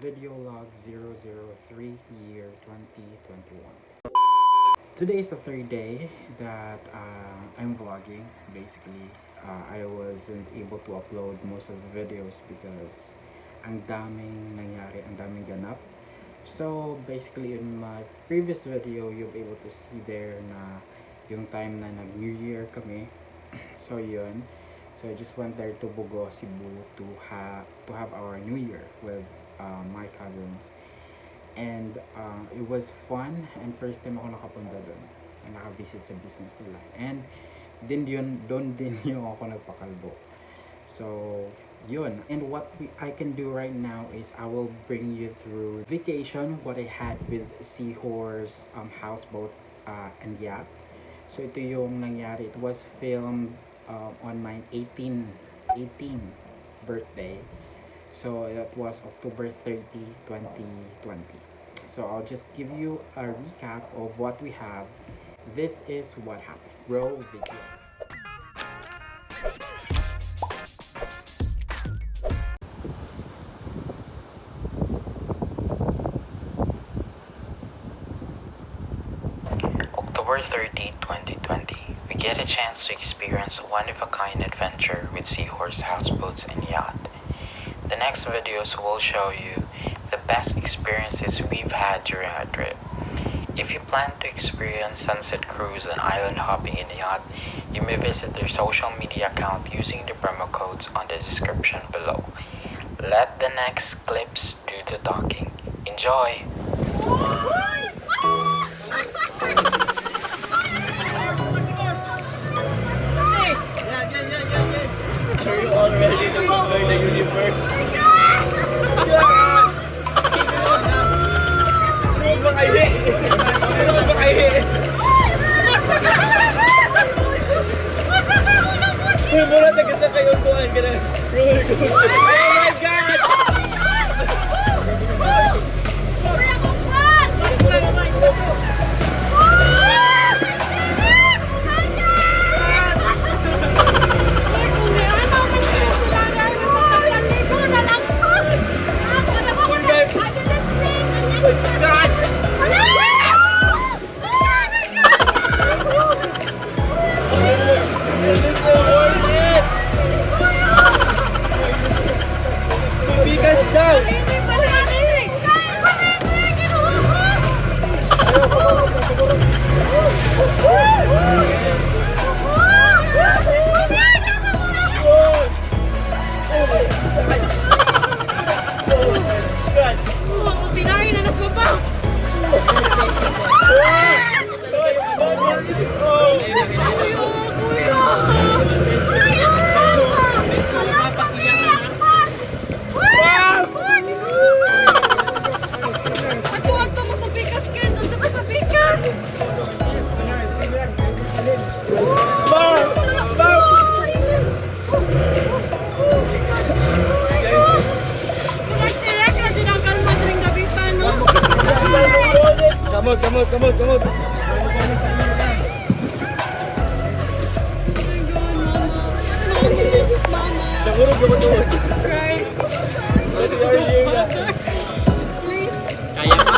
video log 003 year 2021. Today is the third day that I'm vlogging. Basically, I wasn't able to upload most of the videos because ang daming nangyari, ang daming ganap. So basically, in my previous video, you'll be able to see there na yung time na nag-New Year kami. So yun. So I just went there to Bogo, Cebu to have our New Year with my cousins. And it was fun, and first time ako nakapunta doon. Naka-visit sa business nila. And doon din yung ako nagpakalbo. So yun. And what I can do right now is I will bring you through vacation, what I had with Seahorse Houseboat and Yacht. So ito yung nangyari. It was filmed on my 18 birthday. So that was October 30, 2020. So I'll just give you a recap of what we have. This is what happened. Roll video. October 30, 2020, we get a chance to experience a one-of-a-kind adventure with Seahorse Houseboats and Yacht. The next videos will show you the best experiences we've had during our trip. If you plan to experience sunset cruise and island hopping in a yacht, you may visit their social media account using the promo codes on the description below. Let the next clips do the talking. Enjoy! Are you all ready to conquer the universe? Oh my gosh! Ano ba kayo? Ano ba kayo? Mura taga kayo tuwan ka na roller coaster. Oh my God! Come on. Jesus Christ. Please. Kaya pa?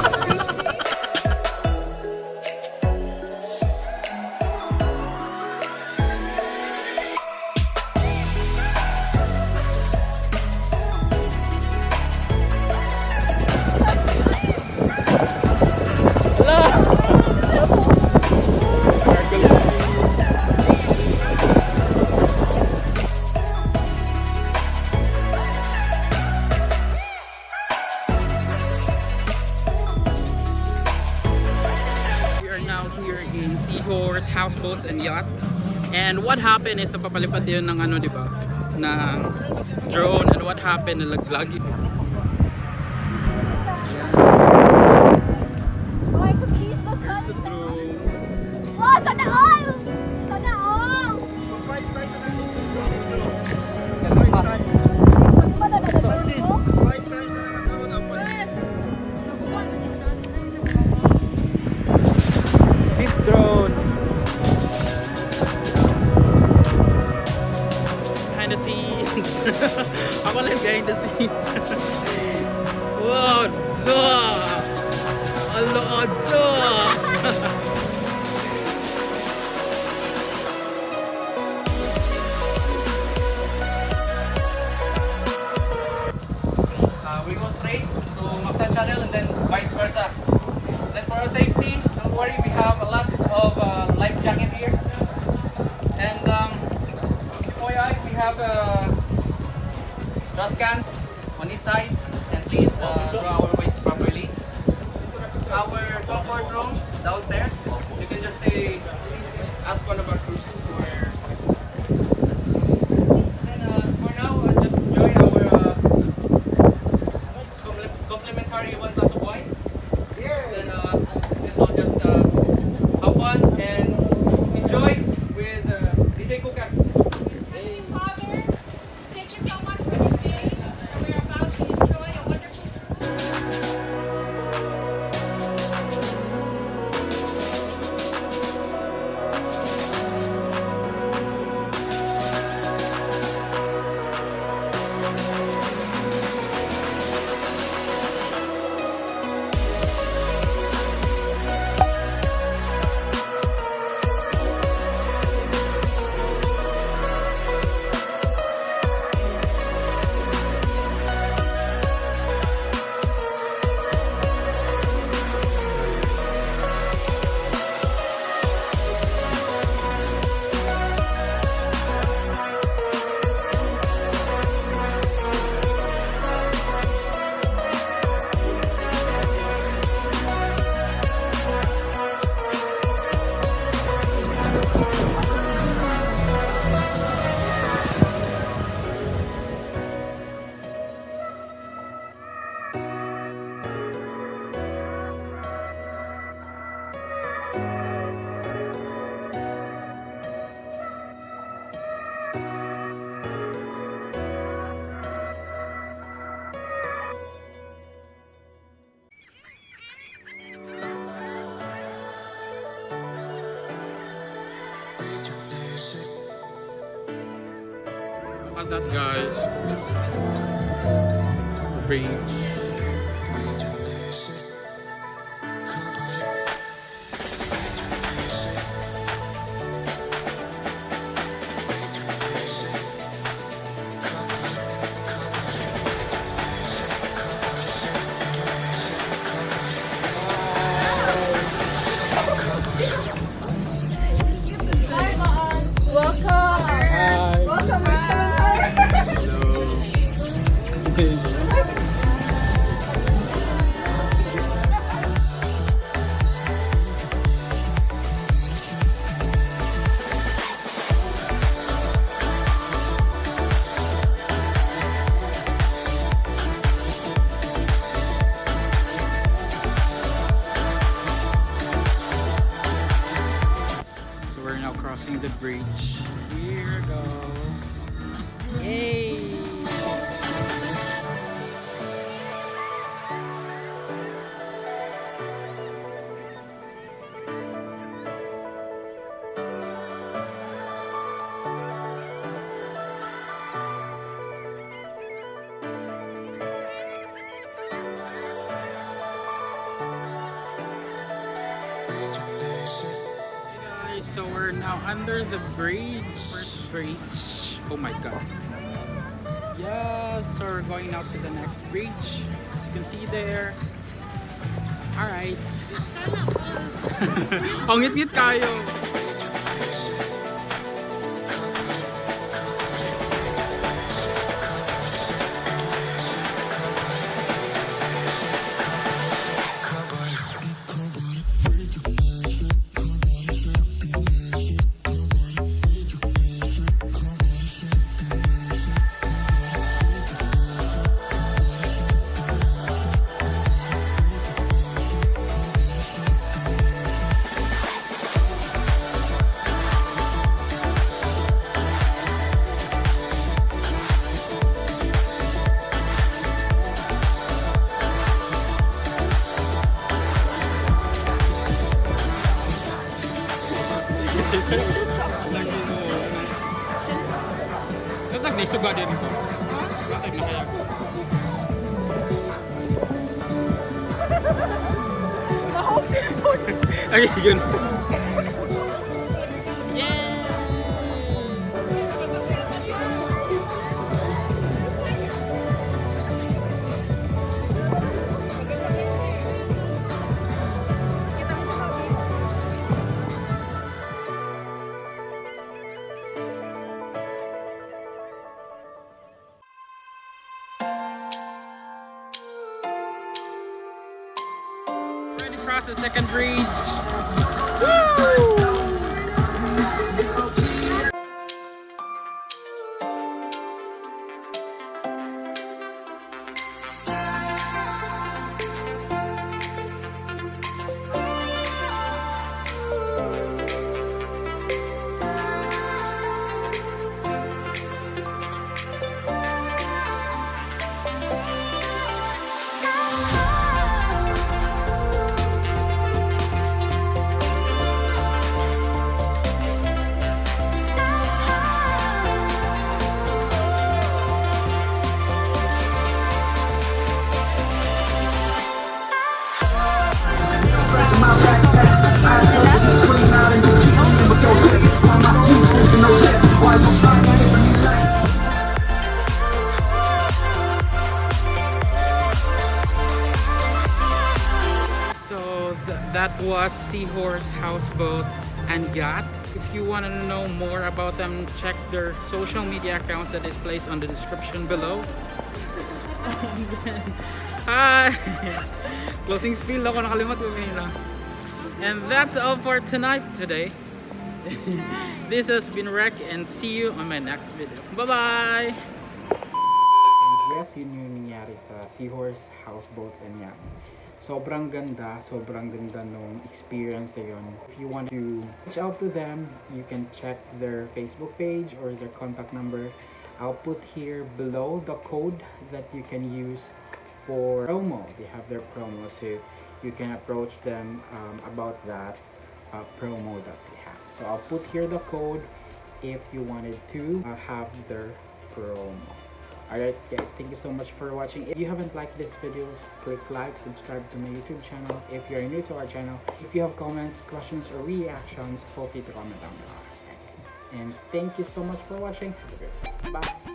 Seahorse Houseboats and Yacht. And what happened is napapalipad yun ng ano, di ba? Na drone. And what happened, nalaglag yun. Going to kiss the sun. Oh, sana all! Sana all! Fifth drone. Behind the scenes. Ako lang behind the scenes. mesa. Then for our safety, don't worry, we have lots of life jacket here. And FYI, we have dust cans on each side. And please throw our waste properly. Our comfort room downstairs. You can just ask one of our crews for assistance. Then for now, just enjoy our complimentary 1 glass of wine. Then let's all just have fun and enjoy with DJ Kukas. Father, thank you so much for this day. We are about to enjoy a wonderful Look at that, guys. The beach. welcome. Welcome, So we're now crossing the bridge. Here we go. Yay! So we're now under the bridge. First bridge. Oh my god. Yeah, so we're going now to the next bridge. As you can see there. Alright. Ang ngit-ngit kayo. Datang nih suka dia nih. Datang na kaya ko. Nahog cellphone. Ay, yun. across the second bridge. Woo! That was Seahorse Houseboat and Yacht. If you want to know more about them, check their social media accounts that is placed on the description below. Hi! Closing spiel ako, nakalimot ko kanina. And that's all for today. This has been Reck, and see you on my next video. Bye-bye! And yes, yun yung nangyari sa Seahorse Houseboats and Yachts. Sobrang ganda nung experience na yun. If you want to reach out to them, you can check their Facebook page or their contact number. I'll put here below the code that you can use for promo. They have their promo, so you can approach them about that promo that they have. So I'll put here the code if you wanted to have their promo. Alright guys, thank you so much for watching. If you haven't liked this video, click like, subscribe to my YouTube channel. If you're new to our channel, if you have comments, questions, or reactions, feel free to comment down below. And thank you so much for watching. Bye!